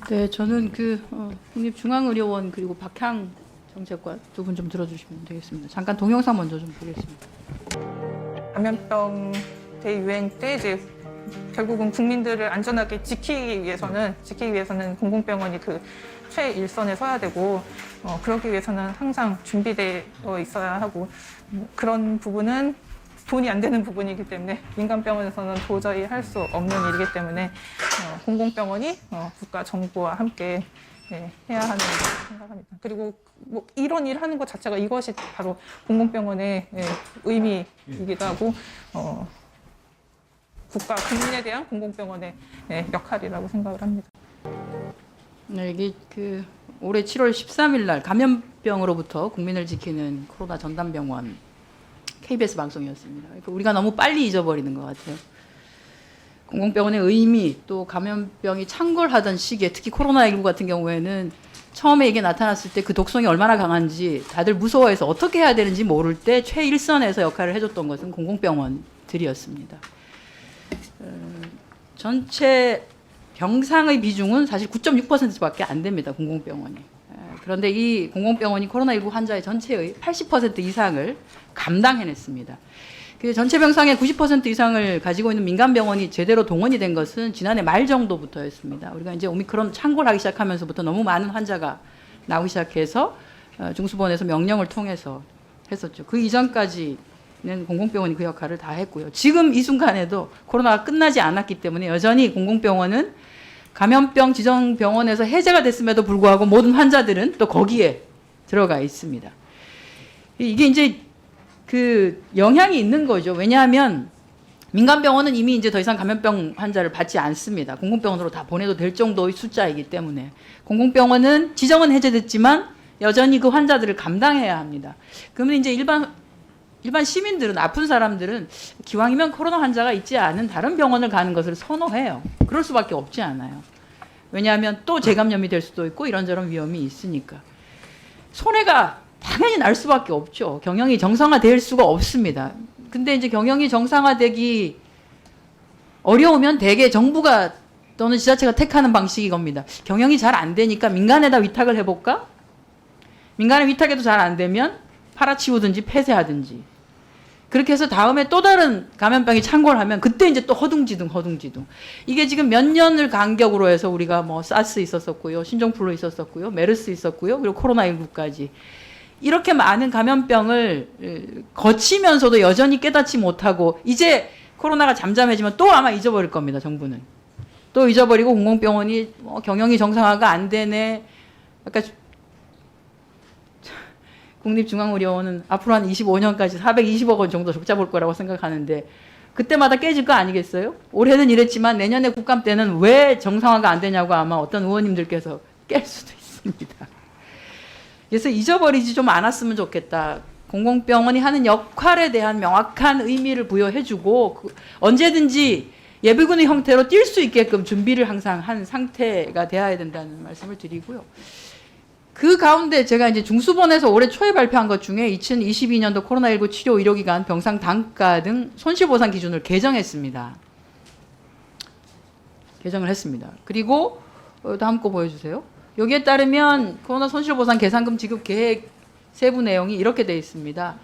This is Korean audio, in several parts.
네, 저는 국립중앙의료원 그리고 박향 정책관 두 분 좀 들어주시면 되겠습니다. 잠깐 동영상 먼저 좀 보겠습니다. 감염병 대유행 때 이제 결국은 국민들을 안전하게 지키기 위해서는 공공병원이 그 최일선에 서야 되고 그러기 위해서는 항상 준비되어 있어야 하고 그런 부분은 돈이 안 되는 부분이기 때문에 민간병원에서는 도저히 할 수 없는 일이기 때문에 공공병원이 국가 정부와 함께 해야 하는 생각합니다. 그리고 뭐 이런 일 하는 것 자체가 이것이 바로 공공병원의 의미이기도 하고 국가 국민에 대한 공공병원의 역할이라고 생각을 합니다. 네, 이게 올해 7월 13일 날 감염병으로부터 국민을 지키는 코로나 전담병원 KBS 방송이었습니다. 그러니까 우리가 너무 빨리 잊어버리는 것 같아요. 공공병원의 의미, 또 감염병이 창궐하던 시기에 특히 코로나19 같은 경우에는 처음에 이게 나타났을 때 그 독성이 얼마나 강한지 다들 무서워해서 어떻게 해야 되는지 모를 때 최일선에서 역할을 해줬던 것은 공공병원들이었습니다. 전체 병상의 비중은 사실 9.6%밖에 안 됩니다. 공공병원이. 그런데 이 공공병원이 코로나19 환자의 전체의 80% 이상을 감당해냈습니다. 그 전체 병상의 90% 이상을 가지고 있는 민간병원이 제대로 동원이 된 것은 지난해 말 정도부터였습니다. 우리가 이제 오미크론 창궐하기 시작하면서부터 너무 많은 환자가 나오기 시작해서 중수본에서 명령을 통해서 했었죠. 그 이전까지는 공공병원이 그 역할을 다 했고요. 지금 이 순간에도 코로나가 끝나지 않았기 때문에 여전히 공공병원은 감염병 지정병원에서 해제가 됐음에도 불구하고 모든 환자들은 또 거기에 들어가 있습니다. 이게 이제 그 영향이 있는 거죠. 왜냐하면 민간병원은 이미 이제 더 이상 감염병 환자를 받지 않습니다. 공공병원으로 다 보내도 될 정도의 숫자이기 때문에 공공병원은 지정은 해제됐지만 여전히 그 환자들을 감당해야 합니다. 그러면 이제 일반 시민들은 아픈 사람들은 기왕이면 코로나 환자가 있지 않은 다른 병원을 가는 것을 선호해요. 그럴 수밖에 없지 않아요. 왜냐하면 또 재감염이 될 수도 있고 이런저런 위험이 있으니까. 손해가 당연히 날 수밖에 없죠. 경영이 정상화될 수가 없습니다. 근데 이제 경영이 정상화되기 어려우면 대개 정부가 또는 지자체가 택하는 방식이 겁니다. 경영이 잘 안 되니까 민간에다 위탁을 해볼까? 민간에 위탁해도 잘 안 되면 팔아치우든지 폐쇄하든지. 그렇게 해서 다음에 또 다른 감염병이 창궐하면 그때 이제 또 허둥지둥. 이게 지금 몇 년을 간격으로 해서 우리가 뭐 사스 있었었고요. 신종플루 있었었고요. 메르스 있었고요. 그리고 코로나19까지. 이렇게 많은 감염병을 거치면서도 여전히 깨닫지 못하고 이제 코로나가 잠잠해지면 또 아마 잊어버릴 겁니다. 정부는. 또 잊어버리고 공공병원이 경영이 정상화가 안 되네. 아까 국립중앙의료원은 앞으로 한 25년까지 420억 원 정도 적자 볼 거라고 생각하는데 그때마다 깨질 거 아니겠어요? 올해는 이랬지만 내년에 국감 때는 왜 정상화가 안 되냐고 아마 어떤 의원님들께서 깰 수도 있습니다. 그래서 잊어버리지 좀 않았으면 좋겠다. 공공병원이 하는 역할에 대한 명확한 의미를 부여해주고 언제든지 예비군의 형태로 뛸 수 있게끔 준비를 항상 한 상태가 되어야 된다는 말씀을 드리고요. 그 가운데 제가 이제 중수본에서 올해 초에 발표한 것 중에 2022년도 코로나19 치료 의료기관 병상 단가 등 손실보상 기준을 개정했습니다. 개정을 했습니다. 그리고 다음 거 보여주세요. 여기에 따르면 코로나 손실보상 계산금 지급 계획 세부 내용이 이렇게 되어 있습니다.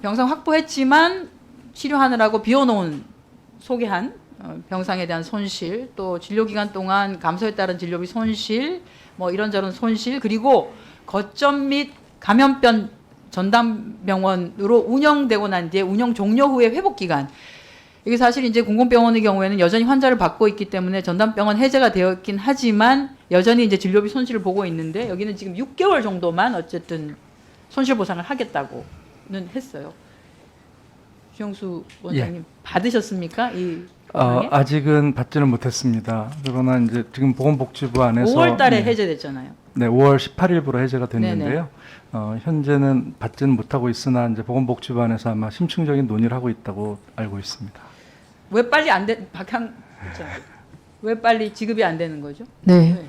병상 확보했지만 치료하느라고 비워놓은 소개한 병상에 대한 손실, 또 진료기간 동안 감소에 따른 진료비 손실, 뭐 이런저런 손실, 그리고 거점 및 감염병 전담병원으로 운영되고 난 뒤에 운영 종료 후에 회복기간. 이게 사실 이제 공공병원의 경우에는 여전히 환자를 받고 있기 때문에 전담병원 해제가 되었긴 하지만 여전히 이제 진료비 손실을 보고 있는데 여기는 지금 6개월 정도만 어쨌든 손실보상을 하겠다고는 했어요. 주영수 원장님 받으셨습니까? 이 아직은 받지는 못했습니다. 그러나 이제 지금 보건복지부 안에서 5월 달에 해제됐잖아요. 네, 5월 18일부로 해제가 됐는데요. 현재는 받지는 못하고 있으나 이제 보건복지부 안에서 아마 심층적인 논의를 하고 있다고 알고 있습니다. 왜 빨리 안 돼? 왜 빨리 지급이 안 되는 거죠? 네.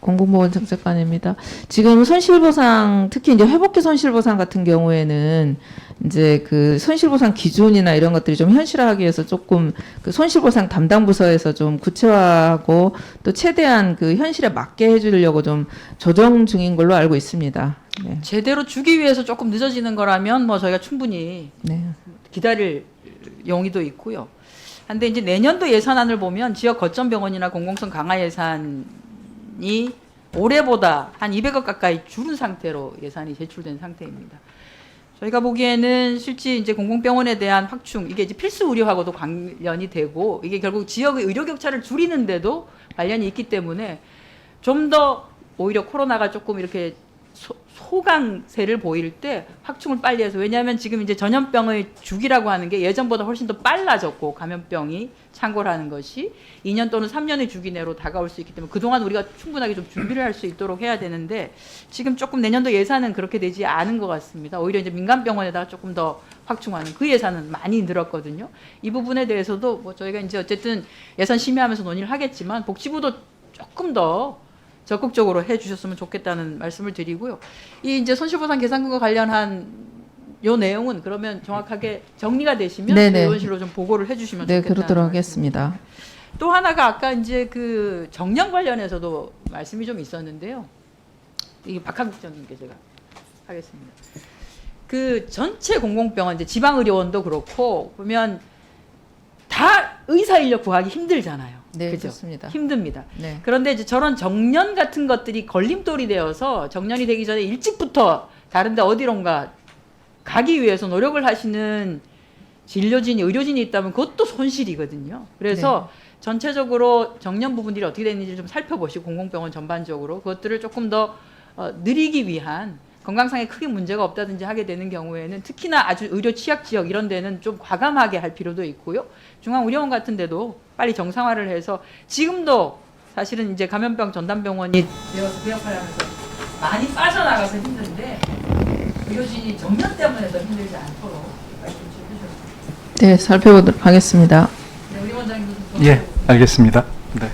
공공보건정책관입니다. 지금 손실보상, 특히 이제 회복기 손실보상 같은 경우에는 이제 그 손실보상 기준이나 이런 것들이 좀 현실화하기 위해서 조금 그 손실보상 담당 부서에서 좀 구체화하고 또 최대한 그 현실에 맞게 해주려고 좀 조정 중인 걸로 알고 있습니다. 네. 제대로 주기 위해서 조금 늦어지는 거라면 뭐 저희가 충분히 네. 기다릴 용의도 있고요. 근데 이제 내년도 예산안을 보면 지역 거점 병원이나 공공성 강화 예산이 올해보다 한 200억 가까이 줄은 상태로 예산이 제출된 상태입니다. 저희가 보기에는 실제 이제 공공병원에 대한 확충, 이게 이제 필수 의료하고도 관련이 되고, 이게 결국 지역의 의료 격차를 줄이는데도 관련이 있기 때문에 좀 더 오히려 코로나가 조금 이렇게 소강세를 보일 때 확충을 빨리 해서, 왜냐하면 지금 이제 전염병의 주기라고 하는 게 예전보다 훨씬 더 빨라졌고, 감염병이 창궐하는 것이 2년 또는 3년의 주기 내로 다가올 수 있기 때문에 그동안 우리가 충분하게 좀 준비를 할 수 있도록 해야 되는데, 지금 조금 내년도 예산은 그렇게 되지 않은 것 같습니다. 오히려 이제 민간병원에다가 조금 더 확충하는 그 예산은 많이 늘었거든요. 이 부분에 대해서도 뭐 저희가 이제 어쨌든 예산 심의하면서 논의를 하겠지만, 복지부도 조금 더 적극적으로 해주셨으면 좋겠다는 말씀을 드리고요. 이 이제 손실보상 계산금과 관련한 요 내용은 그러면 정확하게 정리가 되시면 네네. 의원실로 좀 보고를 해주시면 네, 좋겠다는 그러도록 말씀입니다. 하겠습니다. 또 하나가 아까 이제 그 정년 관련해서도 말씀이 좀 있었는데요. 이게 박한국장님께 제가 하겠습니다. 그 전체 공공병원 이제 지방의료원도 그렇고 보면 다 의사 인력 구하기 힘들잖아요. 네, 그죠? 좋습니다. 힘듭니다. 네. 그런데 이제 저런 정년 같은 것들이 걸림돌이 되어서 정년이 되기 전에 일찍부터 다른데 어디론가 가기 위해서 노력을 하시는 진료진이, 의료진이 있다면 그것도 손실이거든요. 그래서 전체적으로 정년 부분들이 어떻게 되는지 좀 살펴보시고, 공공병원 전반적으로 그것들을 조금 더 늘리기 위한, 건강상에 크게 문제가 없다든지 하게 되는 경우에는 특히나 아주 의료 취약 지역 이런 데는 좀 과감하게 할 필요도 있고요. 중앙의료원 같은 데도 빨리 정상화를 해서, 지금도 사실은 이제 감염병 전담병원이 되어서 그 역할을 하면서 많이 빠져나가서 힘든데, 의료진이 정년 때문에 더 힘들지 않도록 말씀 좀 해주셨습니다. 네, 살펴보도록 하겠습니다. 네, 우리 원장님도 좀 예, 알겠습니다. 네.